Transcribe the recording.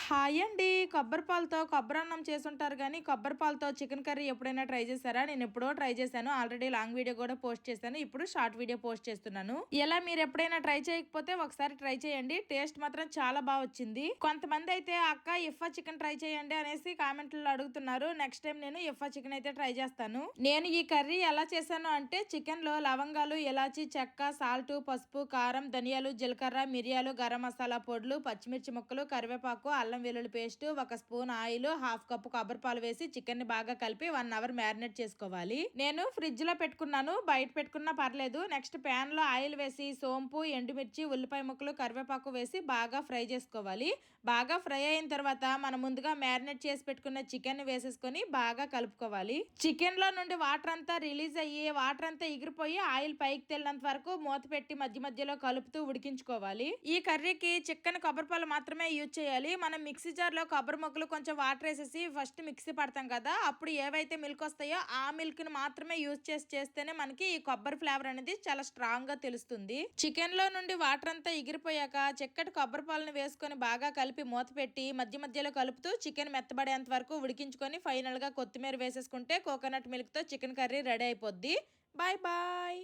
Hi అండి. కొబ్బరి పాలతో కొబ్బరన్నం చేసుంటారు గానీ, కొబ్బరి పాలతో చికెన్ కర్రీ ఎప్పుడైనా ట్రై చేశారా? నేను ఎప్పుడో ట్రై చేశాను. ఆల్రెడీ లాంగ్ వీడియో కూడా పోస్ట్ చేశాను. ఇప్పుడు షార్ట్ వీడియో పోస్ట్ చేస్తున్నాను. ఇలా మీరు ఎప్పుడైనా ట్రై చేయకపోతే ఒకసారి ట్రై చేయండి. టేస్ట్ మాత్రం చాలా బాగా వచ్చింది. కొంతమంది అయితే అక్క ఇఫా చికెన్ ట్రై చేయండి అనేసి కామెంట్లో అడుగుతున్నారు. నెక్స్ట్ టైం నేను ఇఫా చికెన్ అయితే ట్రై చేస్తాను. నేను ఈ కర్రీ ఎలా చేశాను అంటే, చికెన్ లో లవంగాలు, ఇలాచి, చెక్క, సాల్ట్, పసుపు, కారం, ధనియాలు, జీలకర్ర, మిరియాలు, గరం మసాలా పొడులు, పచ్చిమిర్చి ముక్కలు, కరివేపాకు, అల్లం వెల్లుల్లి పేస్ట్, ఒక స్పూన్ ఆయిల్, హాఫ్ కప్పు కొబ్బరి పాలు వేసి చికెన్ ని బాగా కలిపి 1 అవర్ మ్యారినేట్ చేసుకోవాలి. నేను ఫ్రిడ్జ్ లో పెట్టుకున్నాను, బయట పెట్టుకున్నా పర్లేదు. నెక్స్ట్ ప్యాన్ లో ఆయిల్ వేసి సోంపు, ఎండుమిర్చి, ఉల్లిపాయ ముక్కలు, కరివేపాకు వేసి బాగా ఫ్రై చేసుకోవాలి. బాగా ఫ్రై అయిన తర్వాత మనం ముందుగా మ్యారినేట్ చేసి పెట్టుకున్న చికెన్ వేసేసుకొని బాగా కలుపుకోవాలి. చికెన్ లో నుండి వాటర్ అంతా రిలీజ్ అయ్యి వాటర్ అంతా ఎగిరిపోయి ఆయిల్ పైకి తేలినంత వరకు మూత పెట్టి మధ్య మధ్యలో కలుపుతూ ఉడికించుకోవాలి. ఈ కర్రీకి చికెన్ కొబ్బరి పాలు మాత్రమే యూజ్ చేయాలి. మనం మిక్సీ జార్ లో కొబ్బరి ముక్కలు కొంచెం వాటర్ వేసేసి ఫస్ట్ మిక్సీ పడతాం కదా, అప్పుడు ఏవైతే మిల్క్ వస్తాయో ఆ మిల్క్ ని మాత్రమే యూజ్ చేస్తేనే మనకి ఈ కొబ్బరి ఫ్లేవర్ అనేది చాలా స్ట్రాంగ్ గా తెలుస్తుంది. చికెన్ లో నుండి వాటర్ అంతా ఎగిరిపోయాక చిక్కటి కొబ్బరి పాలను వేసుకొని బాగా కలిపి మూత పెట్టి మధ్య మధ్యలో కలుపుతూ చికెన్ మెత్తబడేంత వరకు ఉడికించుకొని ఫైనల్ గా కొత్తిమీర వేసేసుకుంటే కోకోనట్ మిల్క్ తో చికెన్ కర్రీ రెడీ అయిపోద్ది. Bye bye.